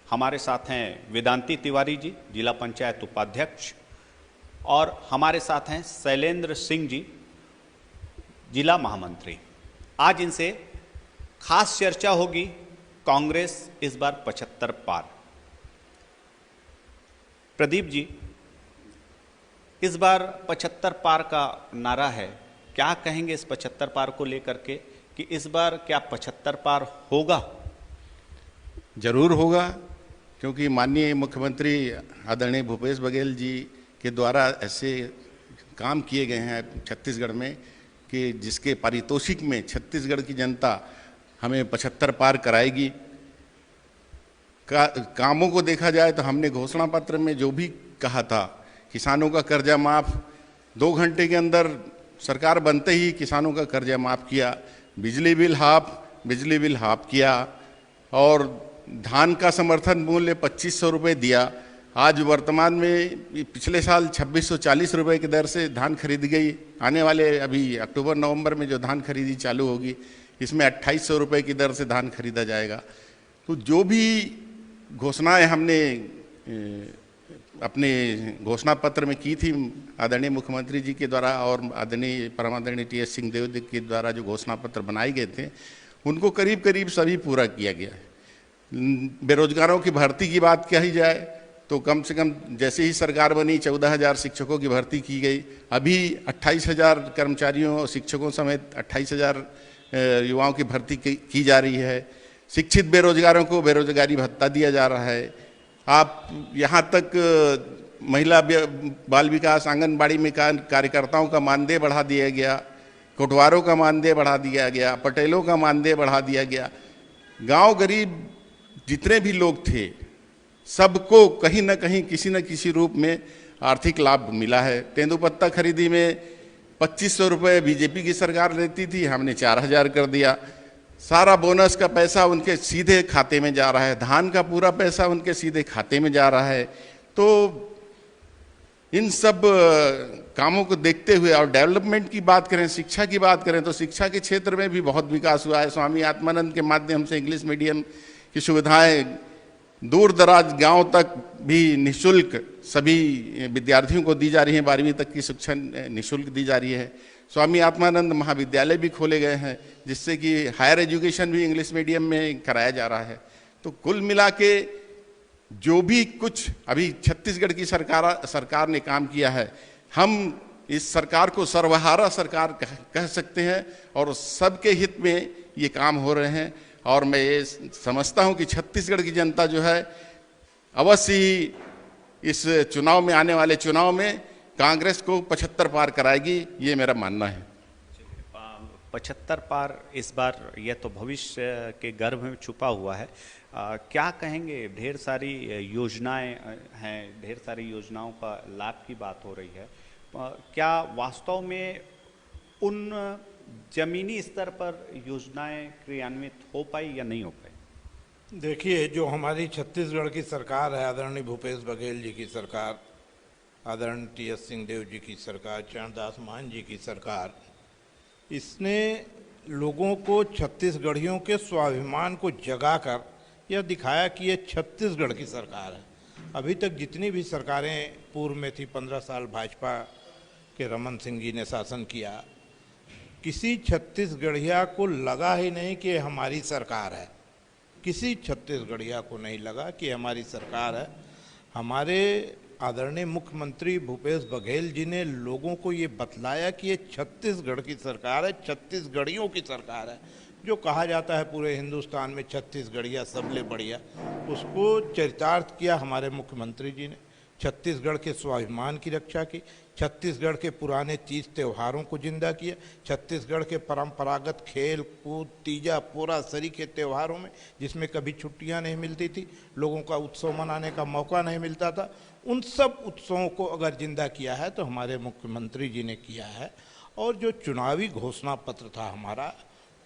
हमारे साथ हैं वेदांती तिवारी जी, जिला पंचायत उपाध्यक्ष, और हमारे साथ हैं शैलेंद्र सिंह जी, जिला महामंत्री। आज इनसे खास चर्चा होगी। कांग्रेस इस बार 75 पार। प्रदीप जी, इस बार 75 पार का नारा है, क्या कहेंगे इस 75 पार को लेकर के कि इस बार क्या 75 पार होगा? जरूर होगा, क्योंकि माननीय मुख्यमंत्री आदरणीय भूपेश बघेल जी के द्वारा ऐसे काम किए गए हैं छत्तीसगढ़ में कि जिसके पारितोषिक में छत्तीसगढ़ की जनता हमें 75 पार कराएगी। कामों को देखा जाए तो हमने घोषणा पत्र में जो भी कहा था, किसानों का कर्जा माफ, 2 घंटे के अंदर सरकार बनते ही किसानों का कर्जा माफ किया, बिजली बिल हाफ किया, और धान का समर्थन मूल्य 2500 रुपये दिया। आज वर्तमान में पिछले साल 2640 रुपये की दर से धान खरीदी गई। आने वाले अभी अक्टूबर नवंबर में जो धान खरीदी चालू होगी, इसमें 2800 रुपये की दर से धान खरीदा जाएगा। तो जो भी घोषणाएं हमने अपने घोषणा पत्र में की थी आदरणीय मुख्यमंत्री जी के द्वारा और आदरणीय परमादरणीय टी.एस. सिंहदेव जी के द्वारा जो घोषणा पत्र बनाए गए थे, उनको करीब करीब सभी पूरा किया गया है। बेरोजगारों की भर्ती की बात कही जाए तो कम से कम जैसे ही सरकार बनी 14,000 शिक्षकों की भर्ती की गई। अभी 28,000 कर्मचारियों और शिक्षकों समेत 28,000 युवाओं की भर्ती की जा रही है। शिक्षित बेरोजगारों को बेरोजगारी भत्ता दिया जा रहा है। आप यहाँ तक महिला बाल विकास आंगनबाड़ी में कार्यकर्ताओं का मानदेय बढ़ा दिया गया, कोटवारों का मानदेय बढ़ा दिया गया, पटेलों का मानदेय बढ़ा दिया गया। गांव गरीब जितने भी लोग थे, सबको कहीं ना कहीं किसी न किसी रूप में आर्थिक लाभ मिला है। तेंदुपत्ता खरीदी में 2500 रुपये बीजेपी की सरकार लेती थी, हमने 4000 कर दिया। सारा बोनस का पैसा उनके सीधे खाते में जा रहा है, धान का पूरा पैसा उनके सीधे खाते में जा रहा है। तो इन सब कामों को देखते हुए और डेवलपमेंट की बात करें, शिक्षा की बात करें, तो शिक्षा के क्षेत्र में भी बहुत विकास हुआ है। स्वामी आत्मानंद के माध्यम से इंग्लिश मीडियम की सुविधाएं दूर दराज गांव तक भी निःशुल्क सभी विद्यार्थियों को दी जा रही है। 12वीं तक की शिक्षा निःशुल्क दी जा रही है। स्वामी आत्मानंद महाविद्यालय भी खोले गए हैं, जिससे कि हायर एजुकेशन भी इंग्लिश मीडियम में कराया जा रहा है। तो कुल मिला के जो भी कुछ अभी छत्तीसगढ़ की सरकार ने काम किया है, हम इस सरकार को सर्वहारा सरकार कह सकते हैं और सबके हित में ये काम हो रहे हैं। और मैं ये समझता हूं कि छत्तीसगढ़ की जनता जो है अवश्य ही इस चुनाव में, आने वाले चुनाव में कांग्रेस को 75 पार कराएगी, ये मेरा मानना है। 75 पार इस बार, यह तो भविष्य के गर्भ में छुपा हुआ है। क्या कहेंगे? ढेर सारी योजनाएं हैं, ढेर सारी योजनाओं का लाभ की बात हो रही है। क्या वास्तव में उन जमीनी स्तर पर योजनाएं क्रियान्वित हो पाई या नहीं हो पाई? देखिए, जो हमारी छत्तीसगढ़ की सरकार है, आदरणीय भूपेश बघेल जी की सरकार, आदरणीय टी.एस. सिंहदेव जी की सरकार, चरणदास मान जी की सरकार, इसने लोगों को, छत्तीसगढ़ियों के स्वाभिमान को जगाकर यह दिखाया कि ये छत्तीसगढ़ की सरकार है। अभी तक जितनी भी सरकारें पूर्व में थी, 15 साल भाजपा के रमन सिंह जी ने शासन किया, किसी छत्तीसगढ़िया को लगा ही नहीं कि हमारी सरकार है। किसी छत्तीसगढ़िया को नहीं लगा कि हमारी सरकार है। हमारे आदरणीय मुख्यमंत्री भूपेश बघेल जी ने लोगों को ये बतलाया कि ये छत्तीसगढ़ की सरकार है, छत्तीसगढ़ियों की सरकार है। जो कहा जाता है पूरे हिंदुस्तान में छत्तीसगढ़िया सबले बढ़िया, उसको चरितार्थ किया हमारे मुख्यमंत्री जी ने। छत्तीसगढ़ के स्वाभिमान की रक्षा की, छत्तीसगढ़ के पुराने तीज त्योहारों को जिंदा किया, छत्तीसगढ़ के परंपरागत खेल कूद, तीजा पोरा सरी के त्योहारों में जिसमें कभी छुट्टियां नहीं मिलती थी, लोगों का उत्सव मनाने का मौका नहीं मिलता था, उन सब उत्सवों को अगर जिंदा किया है तो हमारे मुख्यमंत्री जी ने किया है। और जो चुनावी घोषणा पत्र था हमारा,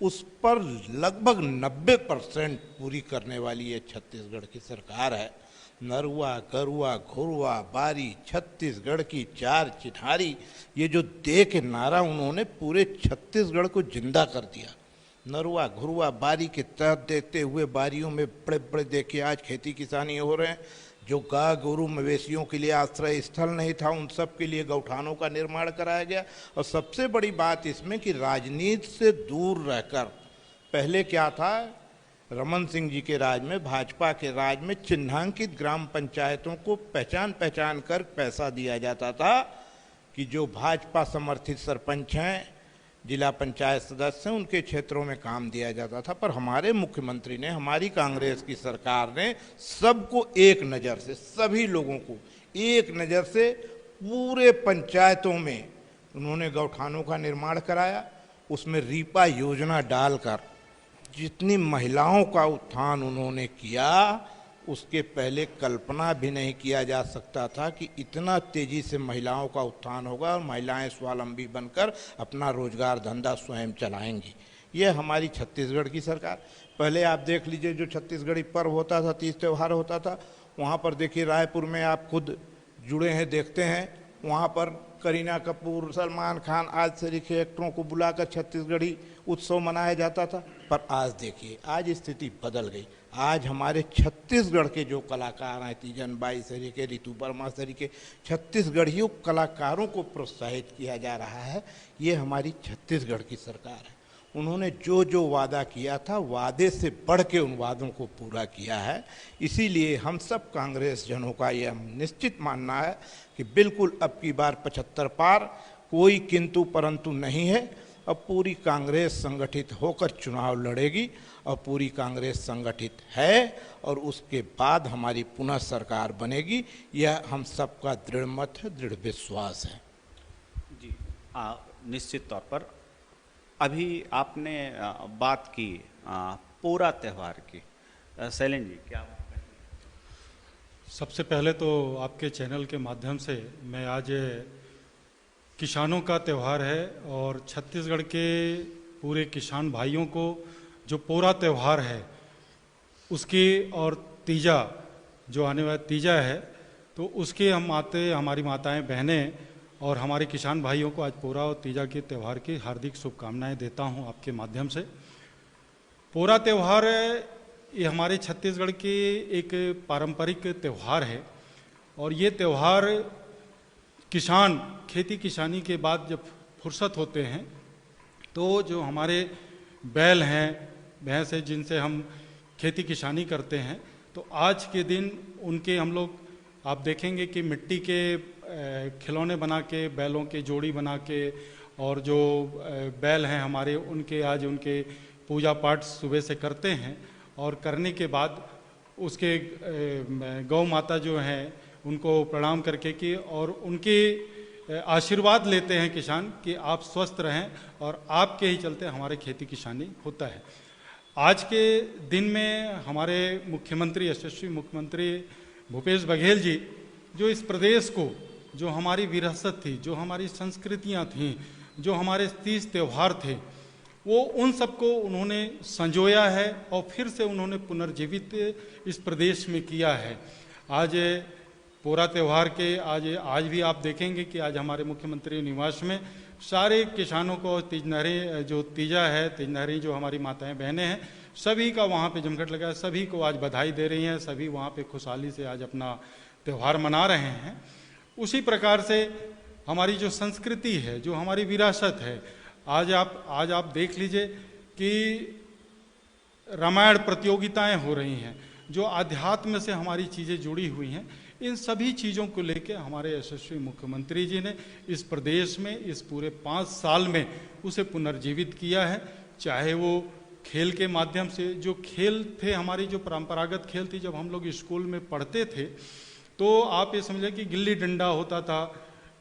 उस पर लगभग 90% पूरी करने वाली ये छत्तीसगढ़ की सरकार है। नरुआ, गरुआ, घुरुआ, बारी, छत्तीसगढ़ की 4 चिन्हारी, ये जो दे के नारा उन्होंने पूरे छत्तीसगढ़ को जिंदा कर दिया। नरुआ घुरुआ बारी के तहत देते हुए बारियों में बड़े बड़े देखिए आज खेती किसानी हो रहे हैं। जो गाय गोरू मवेशियों के लिए आश्रय स्थल नहीं था उन सब के लिए गौठानों का निर्माण कराया गया। और सबसे बड़ी बात इसमें कि राजनीति से दूर रहकर, पहले क्या था, रमन सिंह जी के राज में, भाजपा के राज में चिन्हांकित ग्राम पंचायतों को पहचान कर पैसा दिया जाता था कि जो भाजपा समर्थित सरपंच हैं, जिला पंचायत सदस्य हैं, उनके क्षेत्रों में काम दिया जाता था। पर हमारे मुख्यमंत्री ने, हमारी कांग्रेस की सरकार ने सबको एक नज़र से, सभी लोगों को एक नज़र से पूरे पंचायतों में उन्होंने गौठानों का निर्माण कराया। उसमें रीपा योजना डालकर जितनी महिलाओं का उत्थान उन्होंने किया, उसके पहले कल्पना भी नहीं किया जा सकता था कि इतना तेजी से महिलाओं का उत्थान होगा और महिलाएं स्वावलंबी बनकर अपना रोजगार धंधा स्वयं चलाएंगी। ये हमारी छत्तीसगढ़ की सरकार। पहले आप देख लीजिए, जो छत्तीसगढ़ी पर्व होता था, तीज त्यौहार होता था, वहाँ पर देखिए रायपुर में आप खुद जुड़े हैं, देखते हैं, वहाँ पर करीना कपूर, सलमान खान आदि तरीके एक्टरों को बुलाकर छत्तीसगढ़ी उत्सव मनाया जाता था। पर आज देखिए, आज स्थिति बदल गई। आज हमारे छत्तीसगढ़ के जो कलाकार हैं, तीजन बाई सरी के, ऋतु वर्मा सरी के, छत्तीसगढ़ियों कलाकारों को प्रोत्साहित किया जा रहा है। ये हमारी छत्तीसगढ़ की सरकार है। उन्होंने जो जो वादा किया था, वादे से बढ़ के उन वादों को पूरा किया है। इसीलिए हम सब कांग्रेस जनों का यह निश्चित मानना है कि बिल्कुल अब की बार 75 पार, कोई किंतु परंतु नहीं है। अब पूरी कांग्रेस संगठित होकर चुनाव लड़ेगी और पूरी कांग्रेस संगठित है और उसके बाद हमारी पुनः सरकार बनेगी। यह हम सबका दृढ़ मत है, दृढ़ विश्वास है। जी निश्चित तौर पर अभी आपने बात की पोरा त्यौहार की, शैलेंद्र जी क्या? सबसे पहले तो आपके चैनल के माध्यम से मैं आज किसानों का त्यौहार है और छत्तीसगढ़ के पूरे किसान भाइयों को जो पोरा त्यौहार है उसकी, और तीजा जो आने वाला तीजा है, तो उसके हमारी माताएं बहनें और हमारे किसान भाइयों को आज पोरा और तीजा के त्यौहार की हार्दिक शुभकामनाएं देता हूं आपके माध्यम से। पोरा त्यौहार ये हमारे छत्तीसगढ़ के एक पारंपरिक त्यौहार है और ये त्यौहार किसान खेती किसानी के बाद जब फुर्सत होते हैं तो जो हमारे बैल हैं, भैंस हैं, जिनसे हम खेती किसानी करते हैं, तो आज के दिन उनके हम लोग आप देखेंगे कि मिट्टी के खिलौने बना के, बैलों के जोड़ी बना के, और जो बैल हैं हमारे, उनके आज उनके पूजा पाठ सुबह से करते हैं और करने के बाद उसके गौ माता जो हैं उनको प्रणाम करके कि और उनके आशीर्वाद लेते हैं किसान कि आप स्वस्थ रहें और आपके ही चलते हमारे खेती किसानी होता है। आज के दिन में हमारे मुख्यमंत्री, यशस्वी मुख्यमंत्री भूपेश बघेल जी, जो इस प्रदेश को, जो हमारी विरासत थी, जो हमारी संस्कृतियां थीं, जो हमारे तीज त्यौहार थे, वो उन सबको उन्होंने संजोया है और फिर से उन्होंने पुनर्जीवित इस प्रदेश में किया है। आज पोरा त्यौहार के आज भी आप देखेंगे कि आज हमारे मुख्यमंत्री निवास में सारे किसानों को तीजनहरी, जो तीजा है, तीजनहरी जो हमारी माताएं बहनें हैं, सभी का वहाँ पे जमघट लगा है, सभी को आज बधाई दे रही हैं, सभी वहाँ पे खुशहाली से आज अपना त्यौहार मना रहे हैं। उसी प्रकार से हमारी जो संस्कृति है, जो हमारी विरासत है, आज आप देख लीजिए कि रामायण प्रतियोगिताएं हो रही हैं, जो आध्यात्म से हमारी चीज़ें जुड़ी हुई हैं। इन सभी चीज़ों को लेकर हमारे यशस्वी मुख्यमंत्री जी ने इस प्रदेश में इस पूरे 5 साल में उसे पुनर्जीवित किया है। चाहे वो खेल के माध्यम से, जो खेल थे हमारी, जो परंपरागत खेल थी, जब हम लोग स्कूल में पढ़ते थे तो आप ये समझे कि गिल्ली डंडा होता था,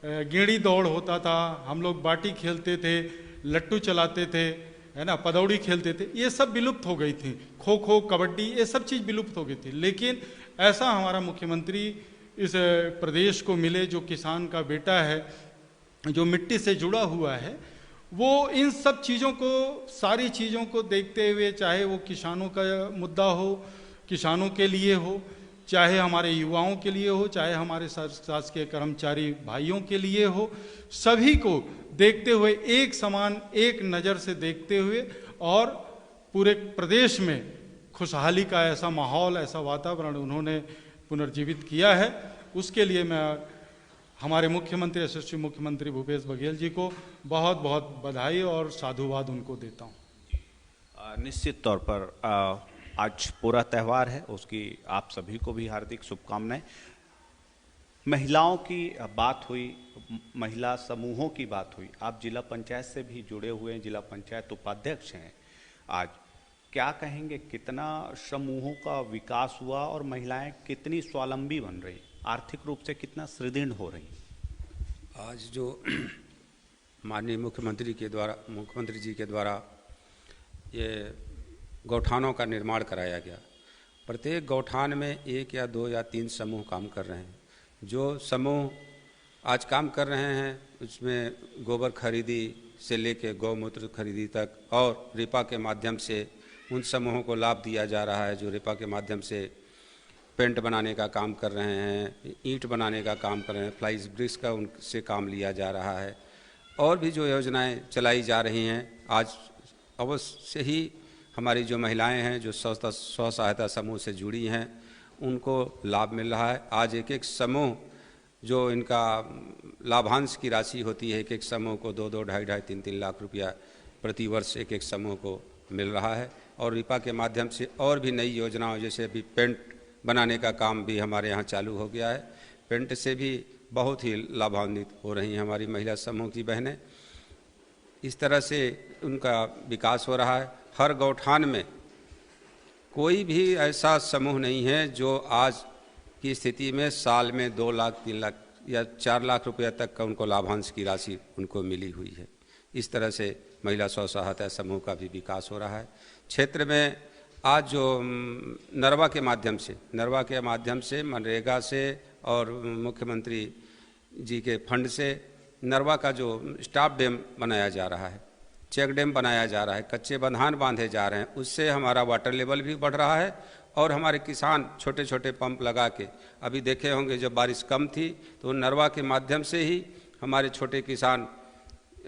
गेड़ी दौड़ होता था, हम लोग बाटी खेलते थे, लट्टू चलाते थे, है ना, पदौड़ी खेलते थे, ये सब विलुप्त हो गई थी। खो खो, कबड्डी, ये सब चीज़ विलुप्त हो गई थी। लेकिन ऐसा हमारा मुख्यमंत्री इस प्रदेश को मिले, जो किसान का बेटा है, जो मिट्टी से जुड़ा हुआ है, वो इन सब चीज़ों को, सारी चीज़ों को देखते हुए, चाहे वो किसानों का मुद्दा हो, किसानों के लिए हो, चाहे हमारे युवाओं के लिए हो, चाहे हमारे शासकीय कर्मचारी भाइयों के लिए हो, सभी को देखते हुए, एक समान, एक नज़र से देखते हुए और पूरे प्रदेश में खुशहाली का ऐसा माहौल, ऐसा वातावरण उन्होंने पुनर्जीवित किया है। उसके लिए मैं हमारे मुख्यमंत्री, यशस्वी मुख्यमंत्री भूपेश बघेल जी को बहुत बहुत बधाई और साधुवाद उनको देता हूँ। निश्चित तौर पर आज पूरा त्यौहार है, उसकी आप सभी को भी हार्दिक शुभकामनाएं। महिलाओं की बात हुई, महिला समूहों की बात हुई, आप जिला पंचायत से भी जुड़े हुए हैं, जिला पंचायत उपाध्यक्ष हैं। आज क्या कहेंगे, कितना समूहों का विकास हुआ और महिलाएं कितनी स्वावलंबी बन रही, आर्थिक रूप से कितना सुदृढ़ हो रही? आज जो माननीय मुख्यमंत्री जी के द्वारा ये गौठानों का निर्माण कराया गया, प्रत्येक गौठान में 1 या 2 या 3 समूह काम कर रहे हैं। जो समूह आज काम कर रहे हैं उसमें गोबर खरीदी से लेके गौमूत्र खरीदी तक और रिपा के माध्यम से उन समूहों को लाभ दिया जा रहा है जो रिपा के माध्यम से पेंट बनाने का काम कर रहे हैं, ईंट बनाने का काम कर रहे हैं, फ्लाइज ब्रिक्स का उनसे काम लिया जा रहा है। और भी जो योजनाएं चलाई जा रही हैं, आज अवश्य ही हमारी जो महिलाएं हैं जो स्व सहायता समूह से जुड़ी हैं उनको लाभ मिल रहा है। आज एक एक समूह जो इनका लाभांश की राशि होती है, एक एक समूह को 2-2, 2.5-2.5, 3-3 लाख रुपया प्रति वर्ष एक एक समूह को मिल रहा है। और रिपा के माध्यम से और भी नई योजनाओं, जैसे अभी पेंट बनाने का काम भी हमारे यहाँ चालू हो गया है। पेंट से भी बहुत ही लाभान्वित हो रही हैं हमारी महिला समूह की बहनें। इस तरह से उनका विकास हो रहा है। हर गौठान में कोई भी ऐसा समूह नहीं है जो आज की स्थिति में साल में 2 लाख, 3 लाख या 4 लाख रुपया तक का उनको लाभांश की राशि उनको मिली हुई है। इस तरह से महिला स्व सहायता समूह का भी विकास हो रहा है। क्षेत्र में आज जो नरवा के माध्यम से मनरेगा से और मुख्यमंत्री जी के फंड से नरवा का जो स्टाफ डैम बनाया जा रहा है, चेक डैम बनाया जा रहा है, कच्चे बंधान बांधे जा रहे हैं, उससे हमारा वाटर लेवल भी बढ़ रहा है। और हमारे किसान छोटे छोटे पंप लगा के, अभी देखे होंगे जब बारिश कम थी तो नरवा के माध्यम से ही हमारे छोटे किसान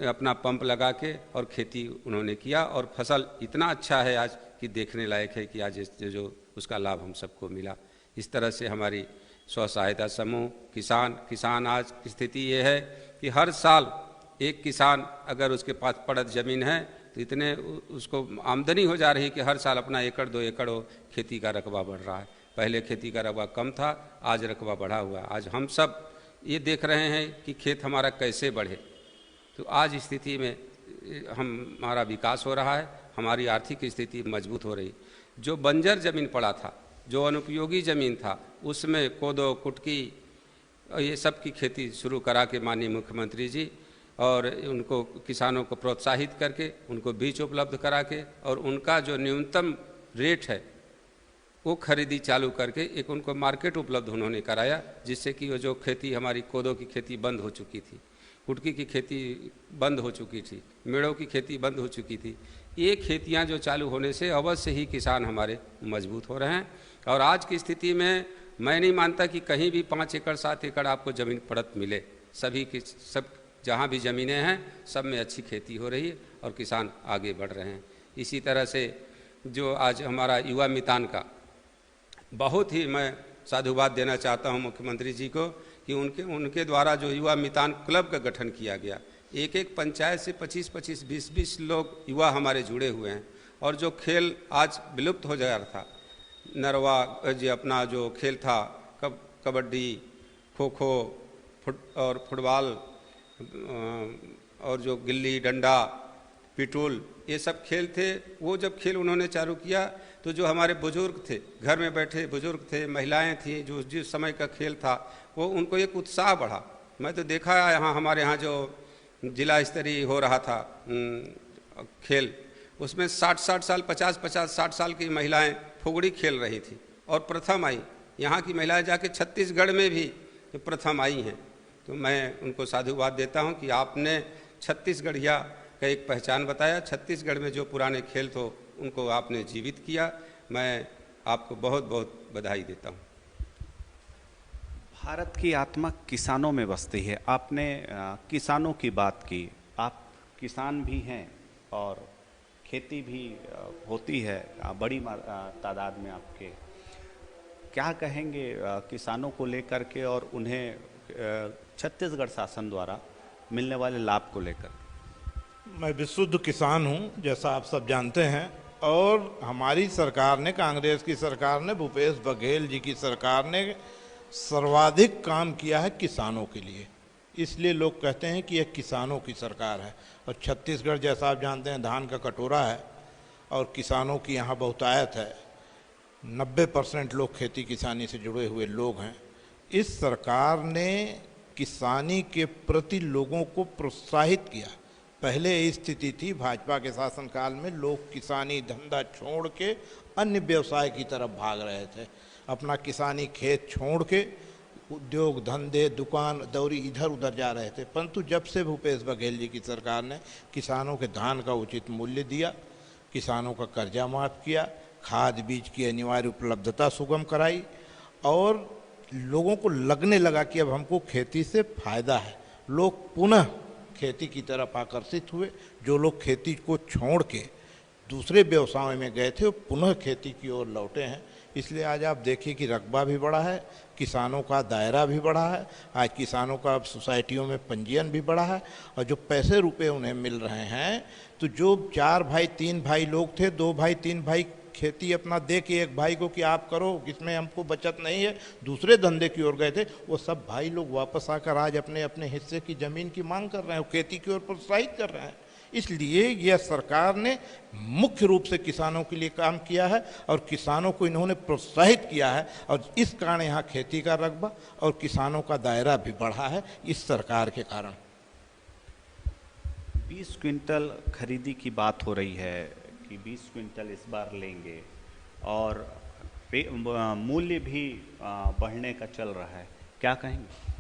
अपना पंप लगा के और खेती उन्होंने किया और फसल इतना अच्छा है आज कि देखने लायक है कि आज जो उसका लाभ हम सबको मिला। इस तरह से हमारी स्व सहायता समूह किसान आज की स्थिति ये है कि हर साल एक किसान अगर उसके पास पड़त ज़मीन है तो इतने उसको आमदनी हो जा रही है कि हर साल अपना 1 एकड़ 2 एकड़ खेती का रकबा बढ़ रहा है। पहले खेती का रकबा कम था, आज रकबा बढ़ा हुआ है। आज हम सब ये देख रहे हैं कि खेत हमारा कैसे बढ़े। तो आज स्थिति में हमारा विकास हो रहा है, हमारी आर्थिक स्थिति मजबूत हो रही। जो बंजर ज़मीन पड़ा था, जो अनुपयोगी ज़मीन था, उसमें कोदो, कुटकी ये सब की खेती शुरू करा के माननीय मुख्यमंत्री जी और उनको किसानों को प्रोत्साहित करके उनको बीज उपलब्ध करा के और उनका जो न्यूनतम रेट है वो खरीदी चालू करके एक उनको मार्केट उपलब्ध उन्होंने कराया, जिससे कि वो जो खेती हमारी कोदो की खेती बंद हो चुकी थी, कुटकी की खेती बंद हो चुकी थी, मेड़ों की खेती बंद हो चुकी थी, ये खेतियां जो चालू होने से अवश्य ही किसान हमारे मजबूत हो रहे हैं। और आज की स्थिति में मैं नहीं मानता कि कहीं भी 5 एकड़ 7 एकड़ आपको ज़मीन पड़त मिले। सब जहाँ भी ज़मीनें हैं सब में अच्छी खेती हो रही है और किसान आगे बढ़ रहे हैं। इसी तरह से जो आज हमारा युवा मितान का बहुत ही मैं साधुवाद देना चाहता हूँ मुख्यमंत्री जी को कि उनके द्वारा जो युवा मितान क्लब का गठन किया गया, एक एक पंचायत से 25-25, 20-20 लोग युवा हमारे जुड़े हुए हैं। और जो खेल आज विलुप्त हो जा रहा था, नरवा जी अपना जो खेल था कबड्डी, खो खो और फुटबॉल और जो गिल्ली डंडा, पिटूल, ये सब खेल थे। वो जब खेल उन्होंने चालू किया तो जो हमारे बुजुर्ग थे, घर में बैठे बुजुर्ग थे, महिलाएं थी, जो जिस समय का खेल था वो उनको एक उत्साह बढ़ा। मैं तो देखा यहाँ हमारे यहाँ जो जिला स्तरीय हो रहा था खेल, उसमें 60 साल 50-60 साल की महिलाएं फुगड़ी खेल रही थी और प्रथम आई। यहाँ की महिलाएं जाके छत्तीसगढ़ में भी प्रथम आई हैं। तो मैं उनको साधुवाद देता हूँ कि आपने छत्तीसगढ़िया का एक पहचान बताया। छत्तीसगढ़ में जो पुराने खेल थे उनको आपने जीवित किया। मैं आपको बहुत बहुत बधाई देता हूँ। भारत की आत्मा किसानों में बसती है। आपने किसानों की बात की, आप किसान भी हैं और खेती भी होती है बड़ी तादाद में आपके। क्या कहेंगे किसानों को लेकर के और उन्हें छत्तीसगढ़ शासन द्वारा मिलने वाले लाभ को लेकर? मैं विशुद्ध किसान हूं, जैसा आप सब जानते हैं, और हमारी सरकार ने, कांग्रेस की सरकार ने, भूपेश बघेल जी की सरकार ने सर्वाधिक काम किया है किसानों के लिए। इसलिए लोग कहते हैं कि यह किसानों की सरकार है। और छत्तीसगढ़, जैसा आप जानते हैं, धान का कटोरा है और किसानों की यहाँ बहुतायत है। 90% लोग खेती किसानी से जुड़े हुए लोग हैं। इस सरकार ने किसानी के प्रति लोगों को प्रोत्साहित किया। पहले स्थिति थी भाजपा के शासनकाल में, लोग किसानी धंधा छोड़ के अन्य व्यवसाय की तरफ भाग रहे थे। अपना किसानी खेत छोड़ के उद्योग धंधे दुकान दौरी इधर उधर जा रहे थे। परंतु जब से भूपेश बघेल जी की सरकार ने किसानों के धान का उचित मूल्य दिया, किसानों का कर्जा माफ़ किया, खाद बीज की अनिवार्य उपलब्धता सुगम कराई और लोगों को लगने लगा कि अब हमको खेती से फायदा है, लोग पुनः खेती की तरफ आकर्षित हुए। जो लोग खेती को छोड़ के दूसरे व्यवसायों में गए थे वो पुनः खेती की ओर लौटे हैं। इसलिए आज आप देखिए कि रकबा भी बढ़ा है, किसानों का दायरा भी बढ़ा है, आज किसानों का सोसाइटियों में पंजीयन भी बढ़ा है। और जो पैसे रुपए उन्हें मिल रहे हैं, तो जो 4 भाई 3 भाई लोग थे, 2 भाई 3 भाई खेती अपना दे के एक भाई को कि आप करो, इसमें हमको बचत नहीं है, दूसरे धंधे की ओर गए थे, वो सब भाई लोग वापस आकर आज अपने अपने हिस्से की ज़मीन की मांग कर रहे हैं, खेती की ओर प्रोत्साहित कर रहे हैं। इसलिए यह सरकार ने मुख्य रूप से किसानों के लिए काम किया है और किसानों को इन्होंने प्रोत्साहित किया है और इस कारण यहाँ खेती का रकबा और किसानों का दायरा भी बढ़ा है इस सरकार के कारण। 20 क्विंटल खरीदी की बात हो रही है कि 20 क्विंटल इस बार लेंगे और मूल्य भी बढ़ने का चल रहा है, क्या कहेंगे?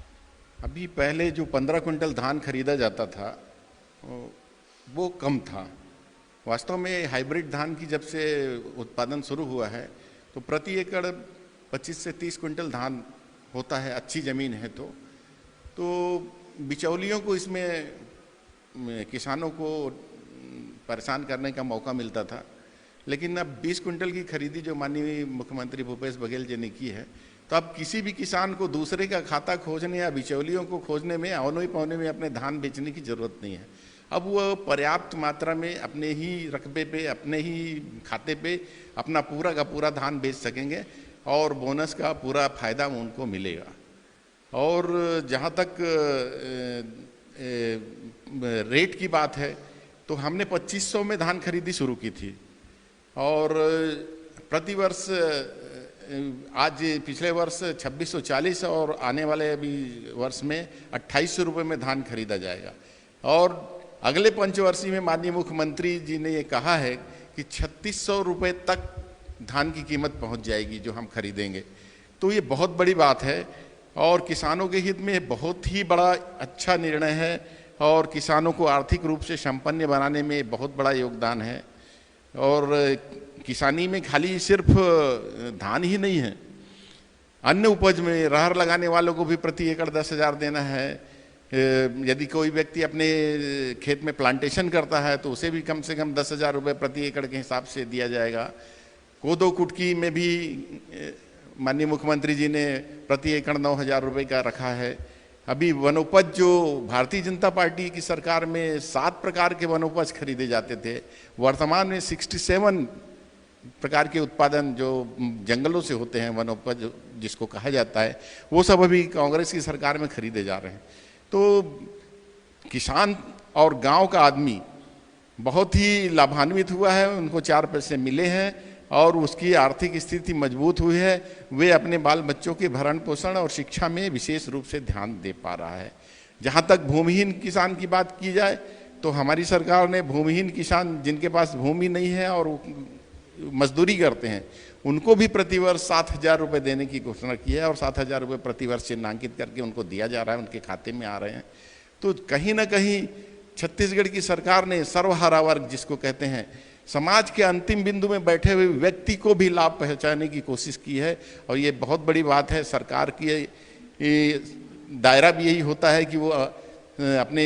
अभी पहले जो 15 क्विंटल धान खरीदा जाता था वो कम था। वास्तव में हाइब्रिड धान की जब से उत्पादन शुरू हुआ है तो प्रति एकड़ 25 से 30 क्विंटल धान होता है, अच्छी ज़मीन है तो बिचौलियों को इसमें किसानों को परेशान करने का मौका मिलता था। लेकिन अब 20 क्विंटल की खरीदी जो माननीय मुख्यमंत्री भूपेश बघेल जी ने की है, तो अब किसी भी किसान को दूसरे का खाता खोजने या बिचौलियों को खोजने में, औने पौने में अपने धान बेचने की जरूरत नहीं है। अब वह पर्याप्त मात्रा में अपने ही रकबे पे, अपने ही खाते पे अपना पूरा का पूरा धान बेच सकेंगे और बोनस का पूरा फायदा उनको मिलेगा। और जहाँ तक रेट की बात है तो हमने 2500 में धान खरीदी शुरू की थी और प्रतिवर्ष आज पिछले वर्ष 2640 और आने वाले अभी वर्ष में 2800 रुपये में धान खरीदा जाएगा। और अगले पंचवर्षीय में माननीय मुख्यमंत्री जी ने ये कहा है कि 3600 रुपये तक धान की कीमत पहुंच जाएगी जो हम खरीदेंगे। तो ये बहुत बड़ी बात है और किसानों के हित में बहुत ही बड़ा अच्छा निर्णय है और किसानों को आर्थिक रूप से संपन्न बनाने में बहुत बड़ा योगदान है। और किसानी में खाली सिर्फ धान ही नहीं है, अन्य उपज में रहर लगाने वालों को भी प्रति एकड़ 10,000 देना है। यदि कोई व्यक्ति अपने खेत में प्लांटेशन करता है तो उसे भी कम से कम 10,000 रुपये प्रति एकड़ के हिसाब से दिया जाएगा। कोदो कुटकी में भी माननीय मुख्यमंत्री जी ने प्रति एकड़ 9,000 रुपये का रखा है। अभी वनोपज जो भारतीय जनता पार्टी की सरकार में 7 प्रकार के वनोपज खरीदे जाते थे, वर्तमान में 67 प्रकार के उत्पादन जो जंगलों से होते हैं, वनोपज जिसको कहा जाता है, वो सब अभी कांग्रेस की सरकार में खरीदे जा रहे हैं। तो किसान और गांव का आदमी बहुत ही लाभान्वित हुआ है, उनको 4 पैसे मिले हैं और उसकी आर्थिक स्थिति मजबूत हुई है। वे अपने बाल बच्चों के भरण पोषण और शिक्षा में विशेष रूप से ध्यान दे पा रहा है। जहाँ तक भूमिहीन किसान की बात की जाए तो हमारी सरकार ने भूमिहीन किसान जिनके पास भूमि नहीं है और मजदूरी करते हैं, उनको भी प्रतिवर्ष 7,000 रुपये देने की घोषणा की है और 7,000 रुपये प्रतिवर्ष चिन्हांकित करके उनको दिया जा रहा है, उनके खाते में आ रहे हैं। तो कहीं ना कहीं छत्तीसगढ़ की सरकार ने सर्वहारा वर्ग जिसको कहते हैं, समाज के अंतिम बिंदु में बैठे हुए व्यक्ति को भी लाभ पहुंचाने की कोशिश की है और ये बहुत बड़ी बात है। सरकार की दायरा भी यही होता है कि वो अपने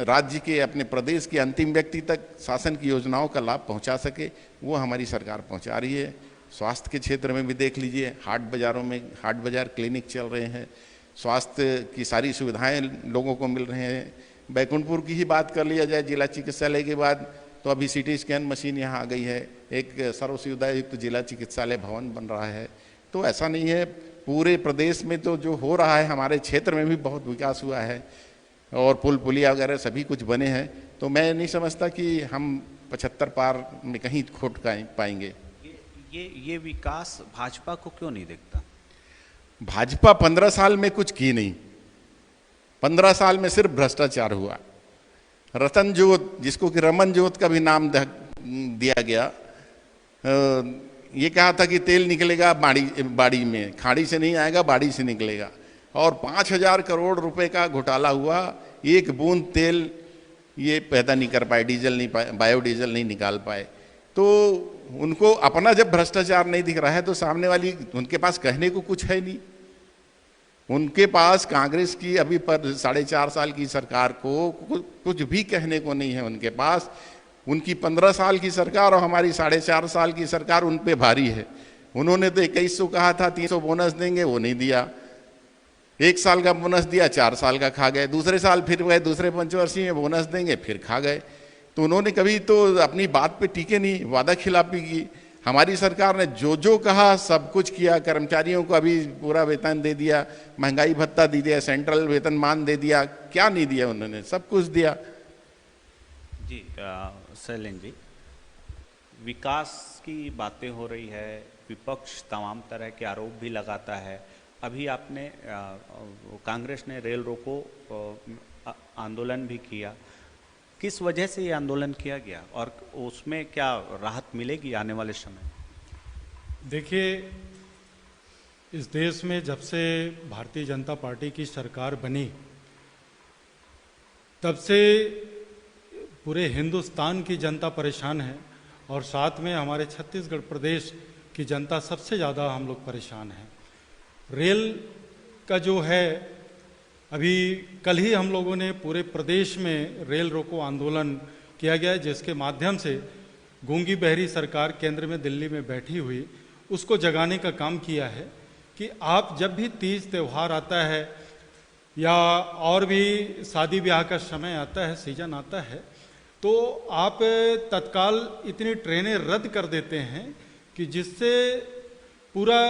राज्य के, अपने प्रदेश के अंतिम व्यक्ति तक शासन की योजनाओं का लाभ पहुंचा सके, वो हमारी सरकार पहुंचा रही है। स्वास्थ्य के क्षेत्र में भी देख लीजिए, हाट बाज़ारों में हाट बाज़ार क्लिनिक चल रहे हैं, स्वास्थ्य की सारी सुविधाएं लोगों को मिल रहे हैं। बैकुंठपुर की ही बात कर लिया जाए, जिला चिकित्सालय के बाद तो अभी सीटी स्कैन मशीन यहाँ आ गई है, एक सर्व सुविधा युक्त जिला चिकित्सालय भवन बन रहा है। तो ऐसा नहीं है, पूरे प्रदेश में तो जो हो रहा है, हमारे क्षेत्र में भी बहुत विकास हुआ है और पुल पुलिया वगैरह सभी कुछ बने हैं। तो मैं नहीं समझता कि हम 75 पार में कहीं खोट पाएंगे। ये विकास भाजपा को क्यों नहीं दिखता? भाजपा 15 साल में कुछ की नहीं, 15 साल में सिर्फ भ्रष्टाचार हुआ। रतन जोत, जिसको कि रमन जोत का भी नाम दिया गया, ये कहा था कि तेल निकलेगा बाड़ी में, खाड़ी से नहीं आएगा, बाड़ी से निकलेगा, और 5000 करोड़ रुपए का घोटाला हुआ। एक बूंद तेल ये पैदा नहीं कर पाए, डीजल नहीं पाए, बायोडीजल नहीं निकाल पाए। तो उनको अपना जब भ्रष्टाचार नहीं दिख रहा है तो सामने वाली, उनके पास कहने को कुछ है नहीं। उनके पास कांग्रेस की अभी पर 4.5 साल की सरकार को कुछ भी कहने को नहीं है उनके पास। उनकी 15 साल की सरकार और हमारी 4.5 साल की सरकार उन पे भारी है। उन्होंने तो 2100 कहा था, 300 बोनस देंगे, वो नहीं दिया। 1 साल का बोनस दिया, 4 साल का खा गए। दूसरे साल फिर गए, दूसरे पंचवर्षीय में बोनस देंगे, फिर खा गए। तो उन्होंने कभी तो अपनी बात पे टिके नहीं, वादा खिलाफी की। हमारी सरकार ने जो कहा सब कुछ किया। कर्मचारियों को अभी पूरा वेतन दे दिया, महंगाई भत्ता दे दिया, सेंट्रल वेतनमान दे दिया, क्या नहीं दिया उन्होंने, सब कुछ दिया। जी शैलेंद्र जी, विकास की बातें हो रही है, विपक्ष तमाम तरह के आरोप भी लगाता है। अभी आपने कांग्रेस ने रेल रोको आंदोलन भी किया, किस वजह से ये आंदोलन किया गया और उसमें क्या राहत मिलेगी आने वाले समय? देखिए, इस देश में जब से भारतीय जनता पार्टी की सरकार बनी, तब से पूरे हिंदुस्तान की जनता परेशान है और साथ में हमारे छत्तीसगढ़ प्रदेश की जनता सबसे ज़्यादा हम लोग परेशान हैं। रेल का जो है, अभी कल ही हम लोगों ने पूरे प्रदेश में रेल रोको आंदोलन किया गया, जिसके माध्यम से गूंगी बहरी सरकार केंद्र में दिल्ली में बैठी हुई, उसको जगाने का काम किया है कि आप जब भी तीज त्यौहार आता है या और भी शादी ब्याह का समय आता है, सीजन आता है, तो आप तत्काल इतनी ट्रेनें रद्द कर देते हैं कि जिससे पूरा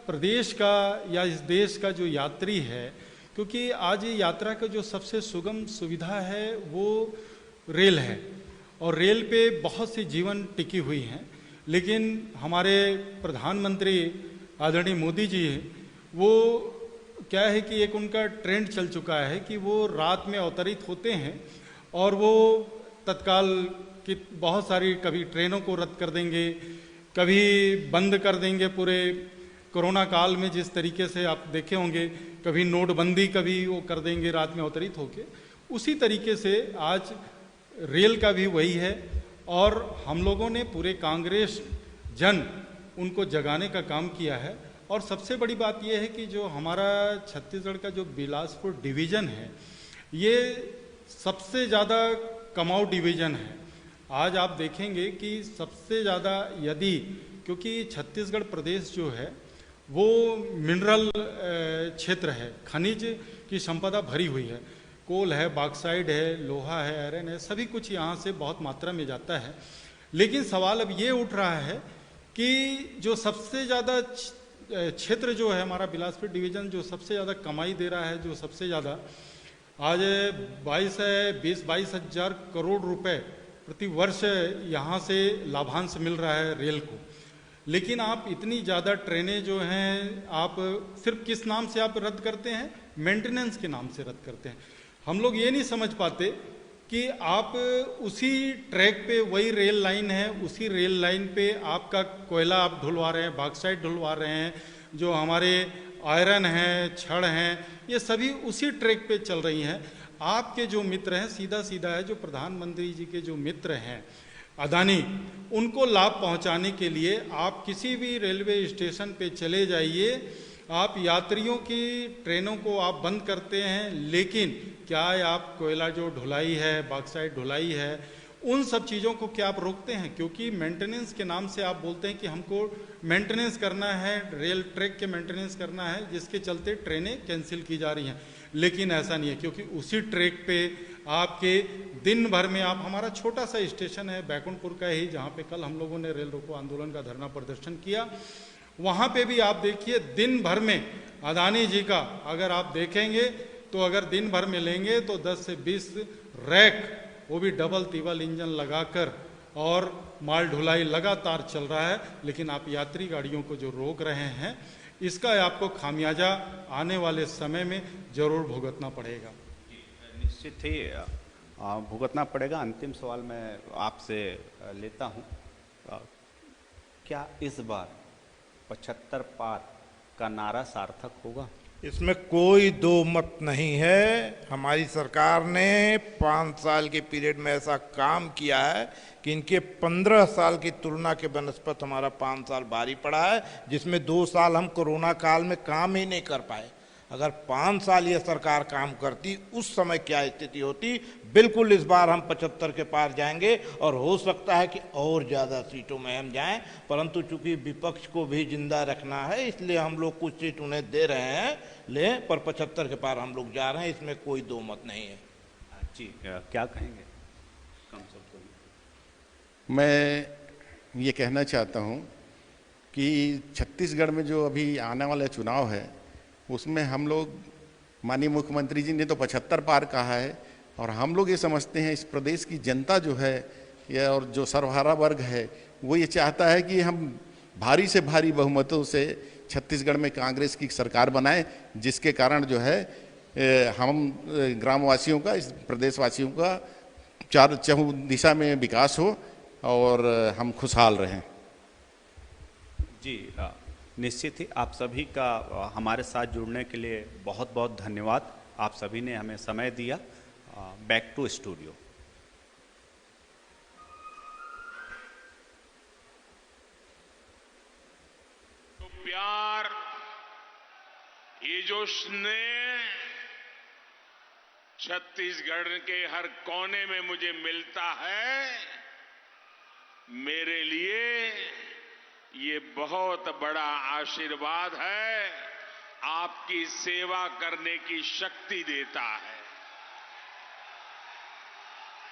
प्रदेश का या इस देश का जो यात्री है, क्योंकि आज ये यात्रा का जो सबसे सुगम सुविधा है वो रेल है और रेल पे बहुत सी जीवन टिकी हुई हैं। लेकिन हमारे प्रधानमंत्री आदरणीय मोदी जी, वो क्या है कि एक उनका ट्रेंड चल चुका है कि वो रात में अवतरित होते हैं और वो तत्काल कि बहुत सारी, कभी ट्रेनों को रद्द कर देंगे, कभी बंद कर देंगे। पूरे कोरोना काल में जिस तरीके से आप देखे होंगे, कभी नोटबंदी, कभी वो कर देंगे रात में अवतरित होके, उसी तरीके से आज रेल का भी वही है। और हम लोगों ने पूरे कांग्रेस जन उनको जगाने का काम किया है। और सबसे बड़ी बात यह है कि जो हमारा छत्तीसगढ़ का जो बिलासपुर डिवीज़न है, ये सबसे ज़्यादा कमाऊ डिवीज़न है। आज आप देखेंगे कि सबसे ज़्यादा, यदि, क्योंकि छत्तीसगढ़ प्रदेश जो है वो मिनरल क्षेत्र है, खनिज की संपदा भरी हुई है, कोल है, बॉक्साइड है, लोहा है, आयरन है, सभी कुछ यहाँ से बहुत मात्रा में जाता है। लेकिन सवाल अब ये उठ रहा है कि जो सबसे ज़्यादा क्षेत्र जो है हमारा बिलासपुर डिवीज़न, जो सबसे ज़्यादा कमाई दे रहा है, जो सबसे ज़्यादा आज 20-22 हज़ार करोड़ रुपए प्रति वर्ष यहाँ से लाभांश मिल रहा है रेल को। लेकिन आप इतनी ज़्यादा ट्रेनें जो हैं, आप सिर्फ किस नाम से आप रद्द करते हैं? मेंटेनेंस के नाम से रद्द करते हैं। हम लोग ये नहीं समझ पाते कि आप उसी ट्रैक पे, वही रेल लाइन है, उसी रेल लाइन पे आपका कोयला आप ढुलवा रहे हैं, बॉक्साइड ढुलवा रहे हैं, जो हमारे आयरन है, छड़ हैं, ये सभी उसी ट्रैक पे चल रही हैं। आपके जो मित्र हैं, सीधा सीधा है, जो प्रधानमंत्री जी के जो मित्र हैं अदानी, उनको लाभ पहुंचाने के लिए आप किसी भी रेलवे स्टेशन पे चले जाइए, आप यात्रियों की ट्रेनों को आप बंद करते हैं, लेकिन क्या आप कोयला जो ढुलाई है, बॉक्साइट ढुलाई है, उन सब चीज़ों को क्या आप रोकते हैं? क्योंकि मेंटेनेंस के नाम से आप बोलते हैं कि हमको मेंटेनेंस करना है, रेल ट्रैक के मेंटेनेंस करना है, जिसके चलते ट्रेनें कैंसिल की जा रही हैं। लेकिन ऐसा नहीं है, क्योंकि उसी ट्रैक पे आपके दिन भर में आप, हमारा छोटा सा स्टेशन है बैकुंठपुर का ही, जहाँ पे कल हम लोगों ने रेल रोको आंदोलन का धरना प्रदर्शन किया, वहाँ पे भी आप देखिए दिन भर में अदानी जी का अगर आप देखेंगे तो अगर दिन भर में लेंगे तो 10 से 20 रैक, वो भी डबल तिबल इंजन लगाकर, और माल ढुलाई लगातार चल रहा है। लेकिन आप यात्री गाड़ियों को जो रोक रहे हैं, इसका आपको खामियाजा आने वाले समय में जरूर भुगतना पड़ेगा। निश्चित ही भुगतना पड़ेगा। अंतिम सवाल मैं आपसे लेता हूं, क्या इस बार 75 पार का नारा सार्थक होगा? इसमें कोई दो मत नहीं है। हमारी सरकार ने 5 साल के पीरियड में ऐसा काम किया है कि इनके 15 साल की तुलना के बनस्पत हमारा 5 साल भारी पड़ा है, जिसमें 2 साल हम कोरोना काल में काम ही नहीं कर पाए। अगर 5 साल ये सरकार काम करती, उस समय क्या स्थिति होती। बिल्कुल इस बार हम 75 के पार जाएंगे, और हो सकता है कि और ज़्यादा सीटों में हम जाएं, परंतु चूंकि विपक्ष को भी जिंदा रखना है, इसलिए हम लोग कुछ सीट उन्हें दे रहे हैं, पर 75 के पार हम लोग जा रहे हैं, इसमें कोई दो मत नहीं है। जी, क्या कहेंगे? कम शब्दों में मैं ये कहना चाहता हूँ कि छत्तीसगढ़ में जो अभी आने वाला चुनाव है, उसमें हम लोग, माननीय मुख्यमंत्री जी ने तो 75 पार कहा है, और हम लोग ये समझते हैं इस प्रदेश की जनता जो है, या और जो सर्वहारा वर्ग है, वो ये चाहता है कि हम भारी से भारी बहुमतों से छत्तीसगढ़ में कांग्रेस की सरकार बनाएं, जिसके कारण जो है हम ग्रामवासियों का, इस प्रदेशवासियों का चहुँ दिशा में विकास हो और हम खुशहाल रहें। जी, निश्चित ही आप सभी का हमारे साथ जुड़ने के लिए बहुत बहुत धन्यवाद। आप सभी ने हमें समय दिया। Back to studio. तो प्यार, ये जो स्नेह छत्तीसगढ़ के हर कोने में मुझे मिलता है, मेरे लिए ये बहुत बड़ा आशीर्वाद है, आपकी सेवा करने की शक्ति देता है।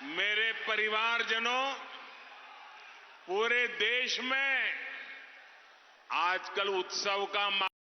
मेरे परिवारजनों, पूरे देश में आजकल उत्सव का